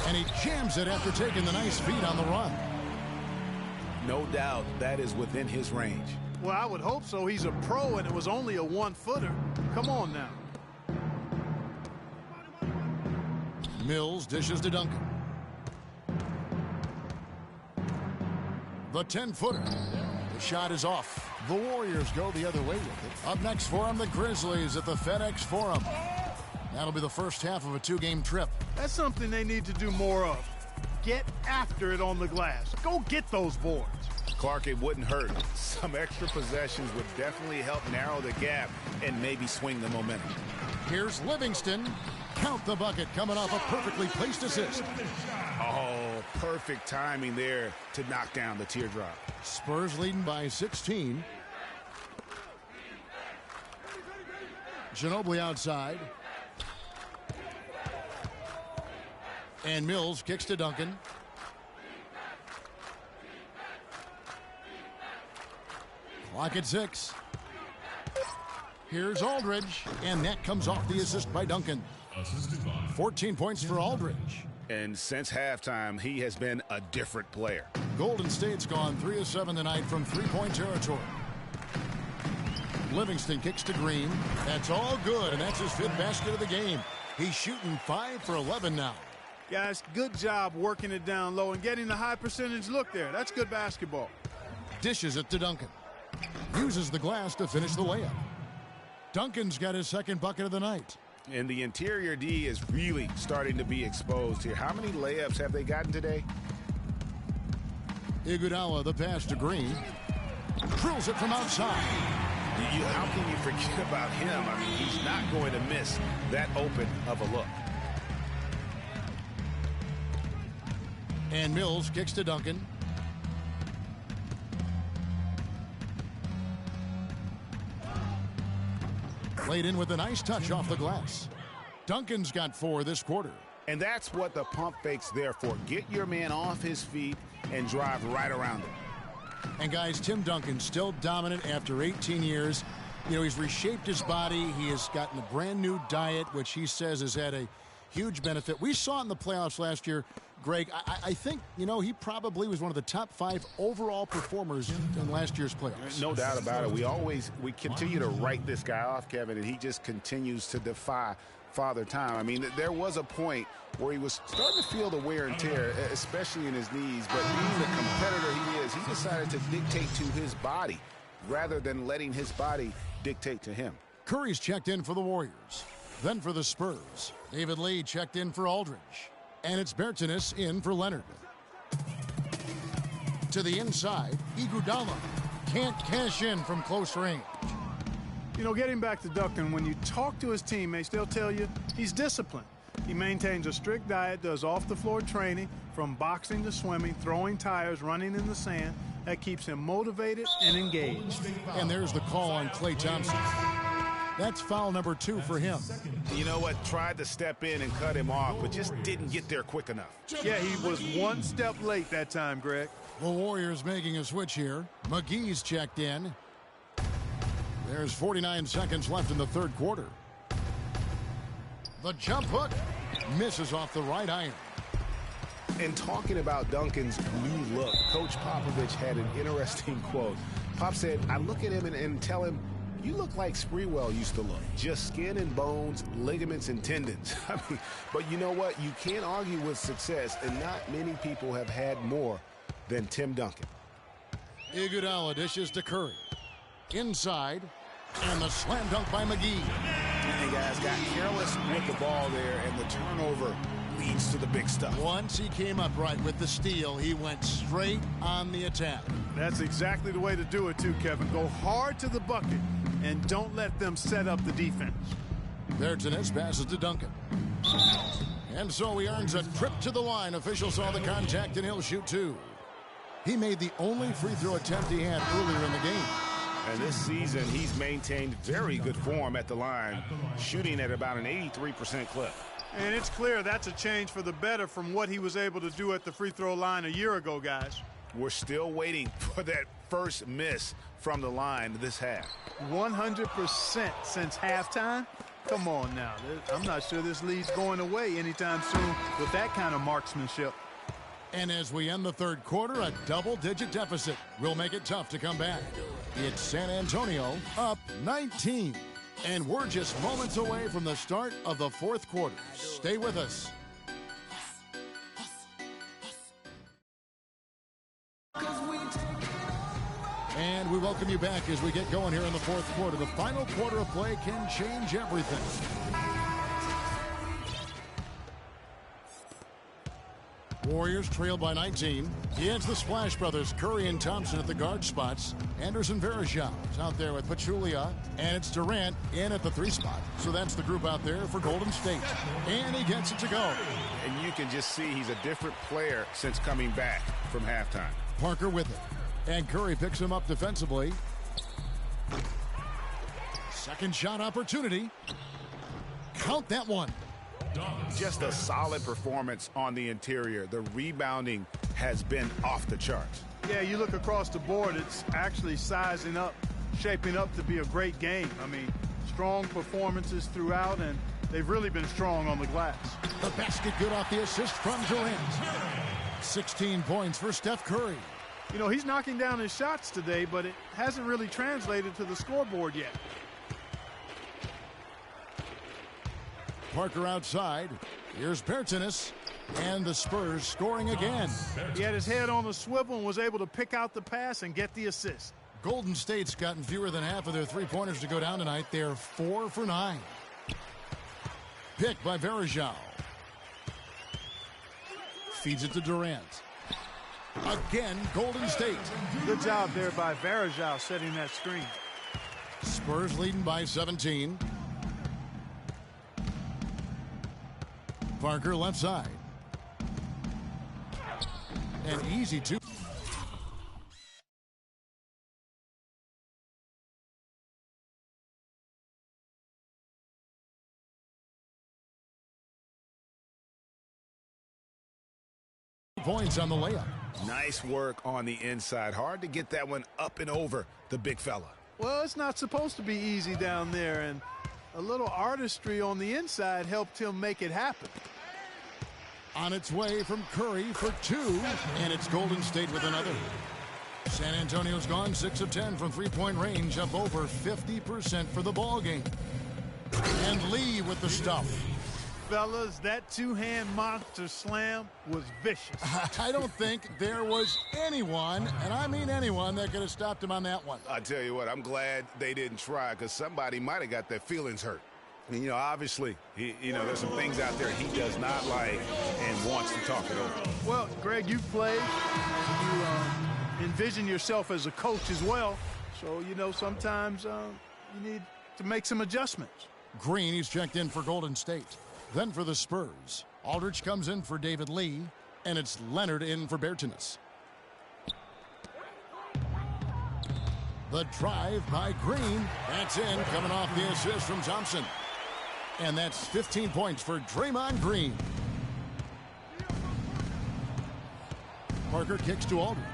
And he jams it after taking the nice feed on the run. No doubt that is within his range. Well, I would hope so. He's a pro, and it was only a one-footer. Come on now. Mills dishes to Duncan. The 10-footer. The shot is off. The Warriors go the other way with it. Up next for them, the Grizzlies at the FedEx Forum. That'll be the first half of a two-game trip. That's something they need to do more of. Get after it on the glass. Go get those boards. Clark, it wouldn't hurt. Some extra possessions would definitely help narrow the gap and maybe swing the momentum. Here's Livingston. Count the bucket coming off a perfectly placed assist. Oh, perfect timing there to knock down the teardrop. Spurs leading by 16. Ginobili outside. And Mills kicks to Duncan. Clock at 6. Here's Aldridge. And that comes off the assist by Duncan. 14 points for Aldridge. And since halftime, he has been a different player. Golden State's gone 3 of 7 tonight from three-point territory. Livingston kicks to Green. That's all good, and that's his 5th basket of the game. He's shooting 5 for 11 now. Guys, good job working it down low and getting the high percentage look there. That's good basketball. Dishes it to Duncan. Uses the glass to finish the layup. Duncan's got his 2nd bucket of the night. And the interior D is really starting to be exposed here. How many layups have they gotten today? Iguodala, the pass to Green. Drills it from outside. How can you forget about him? I mean, he's not going to miss that open of a look. And Mills kicks to Duncan. Played in with a nice touch off the glass. Duncan's got 4 this quarter. And that's what the pump fake's there for. Get your man off his feet and drive right around him. And guys, Tim Duncan still dominant after 18 years. You know, he's reshaped his body. He has gotten a brand new diet, which he says has had a huge benefit. We saw it in the playoffs last year. Greg, I think, you know, he probably was one of the top 5 overall performers in last year's playoffs. No doubt about it. We continue to write this guy off, Kevin, and he just continues to defy Father Time. I mean, there was a point where he was starting to feel the wear and tear, especially in his knees, but being the competitor he is, he decided to dictate to his body rather than letting his body dictate to him. Curry's checked in for the Warriors. Then for the Spurs, David Lee checked in for Aldridge. And it's Bertans in for Leonard. To the inside, Iguodala can't cash in from close range. You know, getting back to Duncan, when you talk to his teammates, they'll tell you he's disciplined. He maintains a strict diet, does off-the-floor training, from boxing to swimming, throwing tires, running in the sand. That keeps him motivated and engaged. And there's the call on Klay Thompson. That's foul number 2 for him. You know what? Tried to step in and cut him off, but just didn't get there quick enough. Yeah, he was one step late that time, Greg. The Warriors making a switch here. McGee's checked in. There's 49 seconds left in the 3rd quarter. The jump hook misses off the right iron. And talking about Duncan's new look, Coach Popovich had an interesting quote. Pop said, I look at him and tell him, you look like Sprewell used to look. Just skin and bones, ligaments and tendons. I mean, but you know what? You can't argue with success, and not many people have had more than Tim Duncan. Iguodala dishes to Curry. Inside, and the slam dunk by McGee. And guys got careless with the ball there, and the turnover leads to the big stuff. Once he came up right with the steal, he went straight on the attack. That's exactly the way to do it too, Kevin. Go hard to the bucket and don't let them set up the defense. Bertines passes to Duncan. And so he earns a trip to the line. Official saw the contact and he'll shoot two. He made the only free throw attempt he had earlier in the game. And this season, he's maintained very good form at the line, shooting at about an 83% clip. And it's clear that's a change for the better from what he was able to do at the free throw line a year ago, guys. We're still waiting for that first miss from the line this half. 100% since halftime? Come on now. I'm not sure this lead's going away anytime soon with that kind of marksmanship. And as we end the third quarter, a double-digit deficit will make it tough to come back. It's San Antonio up 19. And we're just moments away from the start of the fourth quarter. Stay with us. And we welcome you back as we get going here in the fourth quarter. The final quarter of play can change everything. Warriors trail by 19. It's the Splash Brothers, Curry and Thompson at the guard spots. Anderson Varejao is out there with Pachulia. And it's Durant in at the 3 spot. So that's the group out there for Golden State. And he gets it to go. And you can just see he's a different player since coming back from halftime. Parker with it. And Curry picks him up defensively. Second shot opportunity. Count that one. Just a solid performance on the interior. The rebounding has been off the charts. Yeah, you look across the board, it's actually sizing up, shaping up to be a great game. I mean, strong performances throughout, and they've really been strong on the glass. The basket good off the assist from Durant. 16 points for Steph Curry. You know, he's knocking down his shots today, but it hasn't really translated to the scoreboard yet. Parker outside. Here's Bertines. And the Spurs scoring again. He had his head on the swivel and was able to pick out the pass and get the assist. Golden State's gotten fewer than half of their three-pointers to go down tonight. They're 4 for 9. Picked by Varejao. Feeds it to Durant. Again, Golden State. Good job there by Varejao setting that screen. Spurs leading by 17. Parker left side. And easy to. Points on the layup. Nice work on the inside. Hard to get that one up and over the big fella. Well, it's not supposed to be easy down there, and a little artistry on the inside helped him make it happen. On its way from Curry for 2, and it's Golden State with another. San Antonio's gone 6 of 10 from three-point range, up over 50% for the ball game. And Lee with the stuff. Fellas, that two-hand monster slam was vicious. I don't think there was anyone, and I mean anyone, that could have stopped him on that one. I tell you what, I'm glad they didn't try, because somebody might have got their feelings hurt. And, you know, obviously, there's some things out there he does not like and wants to talk it over. Well, Greg, you've played, and you envision yourself as a coach as well. So, you know, sometimes you need to make some adjustments. Green, he's checked in for Golden State. Then for the Spurs, Aldridge comes in for David Lee, and it's Leonard in for Bertines. The drive by Green. That's in, coming off the assist from Thompson. And that's 15 points for Draymond Green. Parker kicks to Aldridge.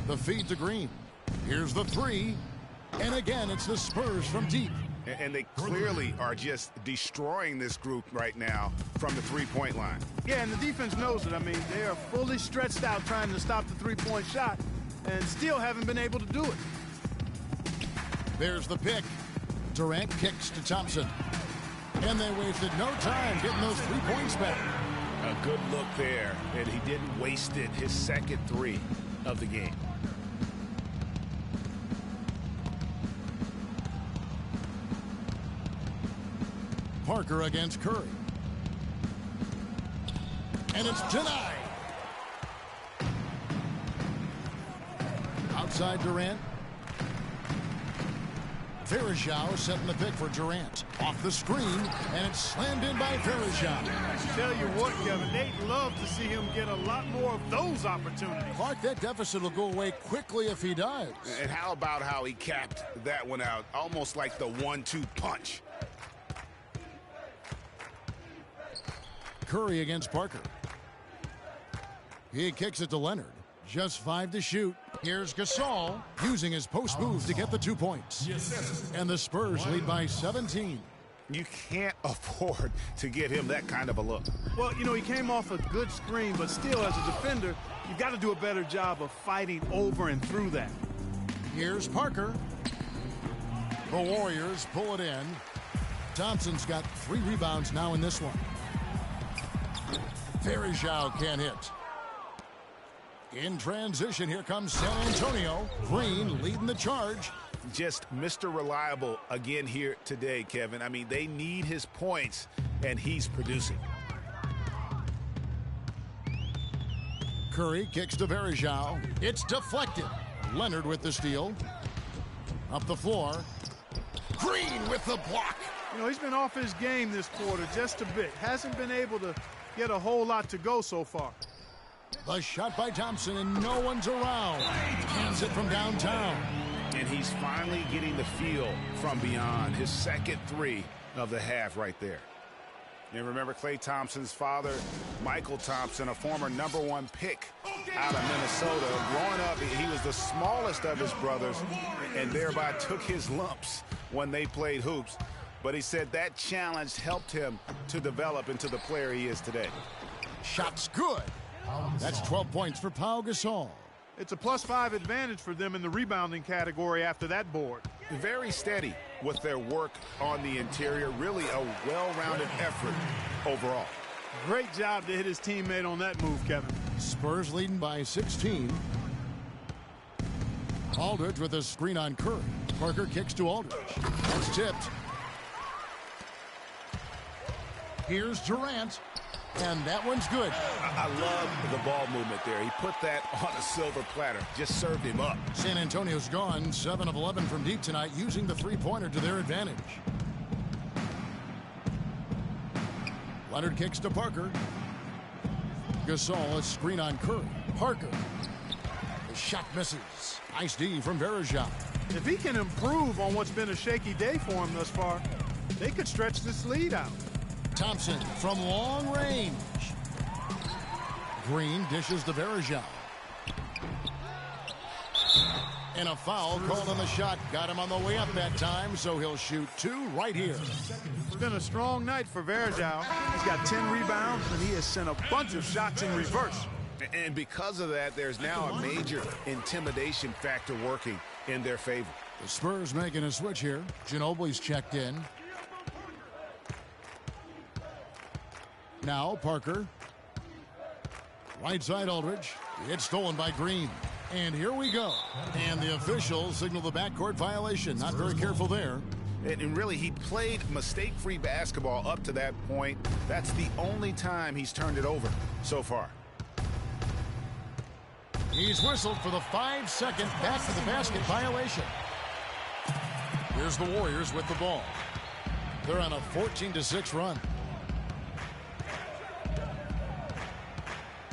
The feed to Green. Here's the 3. And again, it's the Spurs from deep. And they clearly are just destroying this group right now from the three-point line. Yeah, and the defense knows it. I mean, they are fully stretched out trying to stop the three-point shot and still haven't been able to do it. There's the pick. Durant kicks to Thompson. And they wasted no time getting those 3 points back. A good look there, and he didn't waste it. His second 3 of the game. Parker against Curry. And it's denied. Outside Durant. Varejao setting the pick for Durant. Off the screen, and it's slammed in by Varejao. Tell you what, Kevin, they'd love to see him get a lot more of those opportunities. Clark, that deficit will go away quickly if he does. And how about how he capped that one out? Almost like the 1-2 punch. Curry against Parker. He kicks it to Leonard. Just 5 to shoot. Here's Gasol using his post move to get the 2 points. And the Spurs lead by 17. You can't afford to get him that kind of a look. Well, you know, he came off a good screen, but still, as a defender, you've got to do a better job of fighting over and through that. Here's Parker. The Warriors pull it in. Thompson's got 3 rebounds now in this one. Varejao can't hit. In transition, here comes San Antonio. Green leading the charge. Just Mr. Reliable again here today, Kevin. I mean, they need his points, and he's producing. Curry kicks to Varejao. It's deflected. Leonard with the steal. Up the floor. Green with the block. You know, he's been off his game this quarter just a bit. Hasn't been able to get a whole lot to go so far. The shot by Thompson, and no one's around. Hands it from downtown. And he's finally getting the feel from beyond. His second 3 of the half right there. And remember Klay Thompson's father, Michael Thompson, a former #1 pick out of Minnesota. Growing up, he was the smallest of his brothers and thereby took his lumps when they played hoops. But he said that challenge helped him to develop into the player he is today. Shot's good. That's 12 points for Pau Gasol. It's a +5 advantage for them in the rebounding category after that board. Very steady with their work on the interior. Really a well-rounded effort overall. Great job to hit his teammate on that move, Kevin. Spurs leading by 16. Aldridge with a screen on Curry. Parker kicks to Aldridge. That's tipped. Here's Durant. And that one's good. I love the ball movement there. He put that on a silver platter. Just served him up. San Antonio's gone 7 of 11 from deep tonight, using the 3-pointer to their advantage. Leonard kicks to Parker. Gasol, a screen on Curry. Parker. The shot misses. Nice D from Varejao. If he can improve on what's been a shaky day for him thus far, they could stretch this lead out. Thompson from long range. Green dishes to Varejao. And a foul called on the shot. Got him on the way up that time, so he'll shoot 2 right here. It's been a strong night for Varejao. He's got 10 rebounds, and he has sent a bunch of shots in reverse. And because of that, there's now a major intimidation factor working in their favor. The Spurs making a switch here. Ginobili's checked in. Now Parker. Right side Aldridge. It's stolen by Green. And here we go. And the officials signal the backcourt violation. Not very careful there. And really, he played mistake-free basketball up to that point. That's the only time he's turned it over so far. He's whistled for the 5-second back to the basket violation. Here's the Warriors with the ball. They're on a 14-6 run.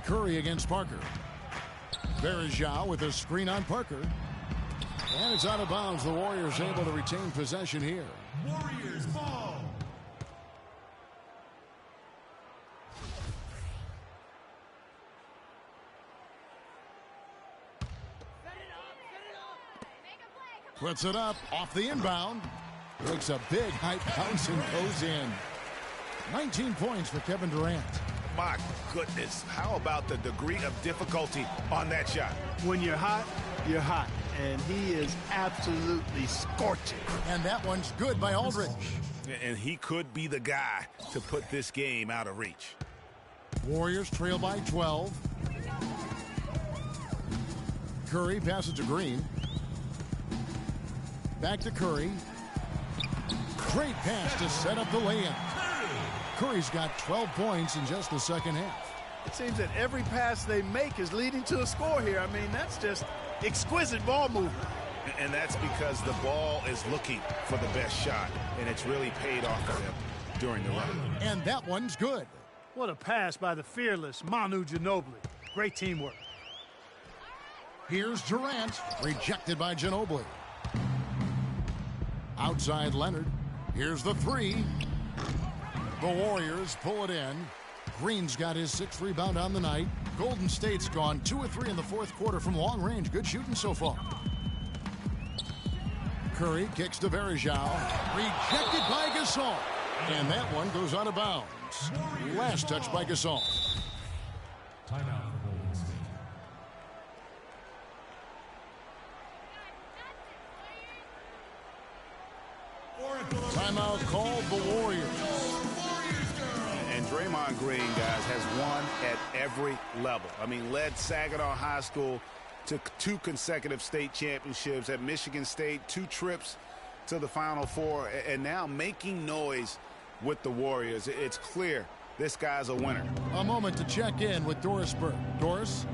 Curry against Parker. Varejao with a screen on Parker. And it's out of bounds. The Warriors able to retain possession here. Warriors ball. Puts it up off the inbound. Makes a big high bounce and goes in. 19 points for Kevin Durant. My goodness, how about the degree of difficulty on that shot? When you're hot, and he is absolutely scorching. And that one's good by Aldridge. And he could be the guy to put this game out of reach. Warriors trail by 12. Curry passes to Green. Back to Curry. Great pass to set up the lay-in. Curry's got 12 points in just the second half. It seems that every pass they make is leading to a score here. I mean, that's just exquisite ball movement. And that's because the ball is looking for the best shot, and it's really paid off for them during the run. And that one's good. What a pass by the fearless Manu Ginobili. Great teamwork. Here's Durant, rejected by Ginobili. Outside Leonard. Here's the three. The Warriors pull it in. Green's got his 6th rebound on the night. Golden State's gone 2 of 3 in the 4th quarter from long range. Good shooting so far. Curry kicks to Varejao. Rejected by Gasol. And that one goes out of bounds. Last touch by Gasol. Timeout for Golden State. Timeout called the Warriors. And Draymond Green, guys, has won at every level. I mean, led Saginaw High School to 2 consecutive state championships at Michigan State, 2 trips to the Final Four, and now making noise with the Warriors. It's clear this guy's a winner. A moment to check in with Doris Burke. Doris?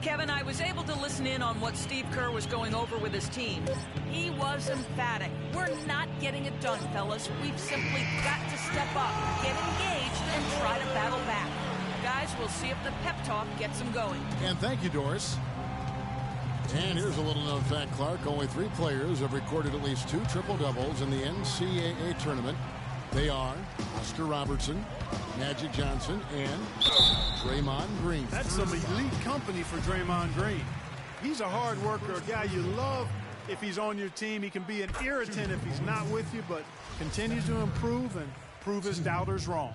Kevin, I was able to listen in on what Steve Kerr was going over with his team. He was emphatic. We're not getting it done, fellas. We've simply got to step up, get engaged, and try to battle back. Guys, we'll see if the pep talk gets them going. And thank you, Doris. And here's a little known fact, Clark. Only 3 players have recorded at least 2 triple-doubles in the NCAA tournament. They are Oscar Robertson, Magic Johnson, and Draymond Green. That's some elite company for Draymond Green. He's a hard worker, a guy you love if he's on your team. He can be an irritant if he's not with you, but continues to improve and prove his doubters wrong.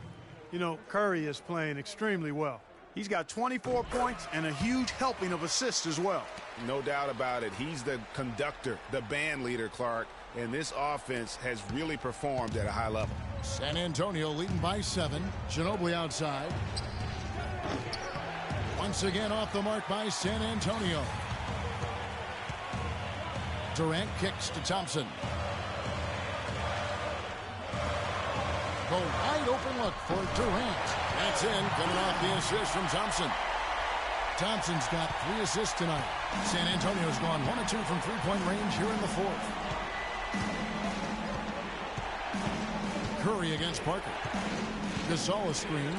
You know, Curry is playing extremely well. He's got 24 points and a huge helping of assists as well. No doubt about it. He's the conductor, the band leader, Clark, and this offense has really performed at a high level. San Antonio leading by 7. Ginobili outside. Once again off the mark by San Antonio. Durant kicks to Thompson. The wide open look for Durant. That's in, coming off the assist from Thompson. Thompson's got 3 assists tonight. San Antonio's gone 1 of 2 from 3-point range here in the 4th. Curry against Parker. Gasol screen.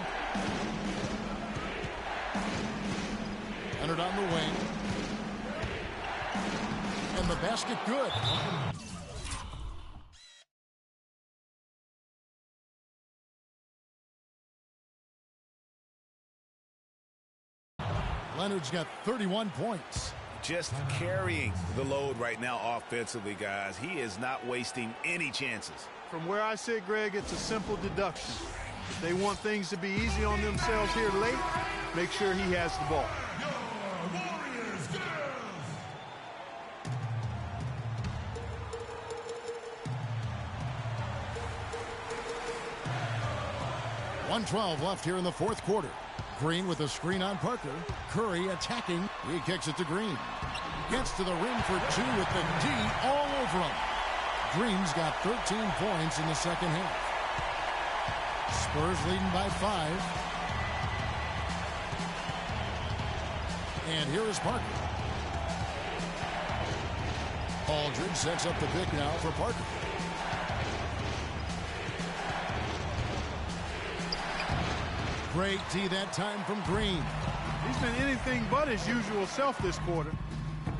Leonard on the wing. And the basket good. Leonard's got 31 points. Just carrying the load right now offensively, guys. He is not wasting any chances. From where I sit, Greg, it's a simple deduction. If they want things to be easy on themselves here late, make sure he has the ball. Warriors, girls. 1:12 left here in the 4th quarter. Green with a screen on Parker. Curry attacking. He kicks it to Green. Gets to the rim for 2 with the D all over him. Green's got 13 points in the second half. Spurs leading by 5. And here is Parker. Aldridge sets up the pick now for Parker. Great D that time from Green. He's been anything but his usual self this quarter.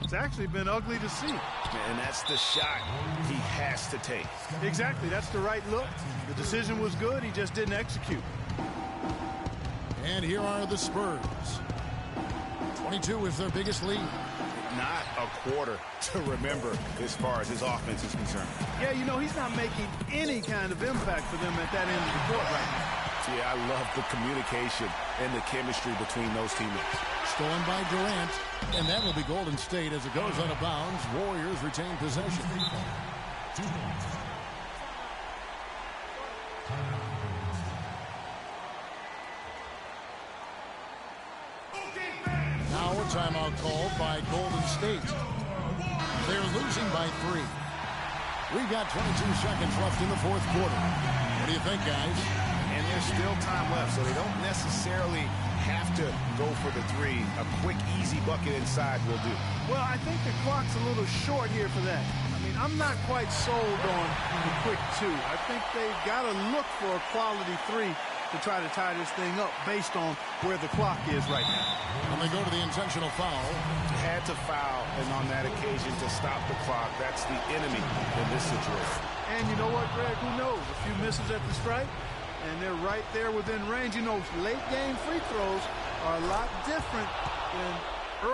It's actually been ugly to see. And that's the shot he has to take. Exactly. That's the right look. The decision was good. He just didn't execute. And here are the Spurs. 22 is their biggest lead. Not a quarter to remember as far as his offense is concerned. Yeah, you know, he's not making any kind of impact for them at that end of the court right now. Yeah, I love the communication and the chemistry between those teammates. Stolen by Durant, and that will be Golden State as it goes out of bounds. Warriors retain possession. 2 points. Now a timeout called by Golden State. They're losing by 3. We've got 22 seconds left in the 4th quarter. What do you think, guys? And there's still time left, so they don't necessarily have to go for the three. A quick, easy bucket inside will do. Well, I think the clock's a little short here for that. I mean, I'm not quite sold on the quick two. I think they've got to look for a quality three to try to tie this thing up based on where the clock is right now. And they go to the intentional foul. Had to foul, and on that occasion to stop the clock. That's the enemy in this situation. And you know what, Greg? Who knows? A few misses at the stripe, and they're right there within range. You know, late game free throws are a lot different than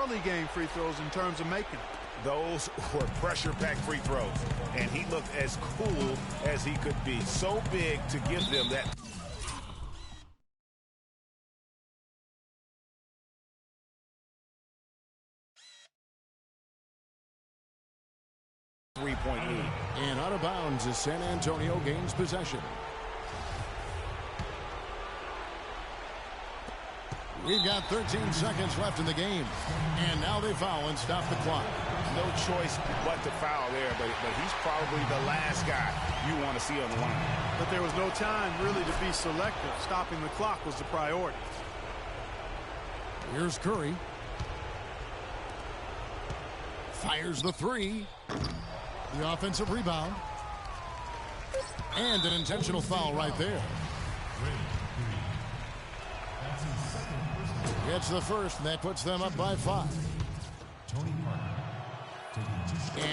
early game free throws in terms of making them. Those were pressure-packed free throws, and he looked as cool as he could be. So big to give them that. Three-point lead. And out of bounds as San Antonio gains possession. We've got 13 seconds left in the game. And now they foul and stop the clock. No choice but to foul there, but he's probably the last guy you want to see on the line. But there was no time really to be selective. Stopping the clock was the priority. Here's Curry. Fires the three. The offensive rebound. And an intentional foul right there. Gets the first, and that puts them up by 5.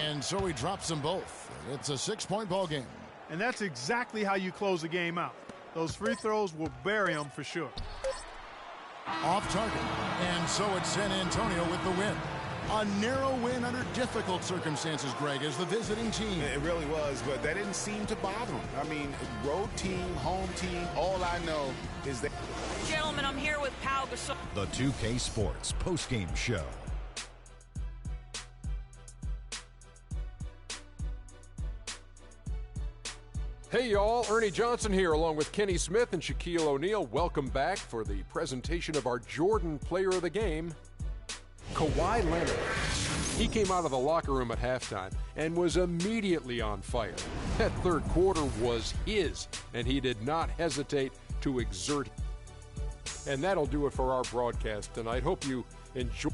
And so he drops them both. It's a 6-point ball game. And that's exactly how you close a game out. Those free throws will bury them for sure. Off target. And so it's San Antonio with the win. A narrow win under difficult circumstances, Greg, as the visiting team. It really was, but that didn't seem to bother him. I mean, road team, home team, all I know is that... Gentlemen, I'm here with Pau Gasol. The 2K Sports postgame show. Hey, y'all. Ernie Johnson here, along with Kenny Smith and Shaquille O'Neal. Welcome back for the presentation of our Jordan Player of the Game, Kawhi Leonard. He came out of the locker room at halftime and was immediately on fire. That third quarter was his, and he did not hesitate to exert. And that'll do it for our broadcast tonight. Hope you enjoy.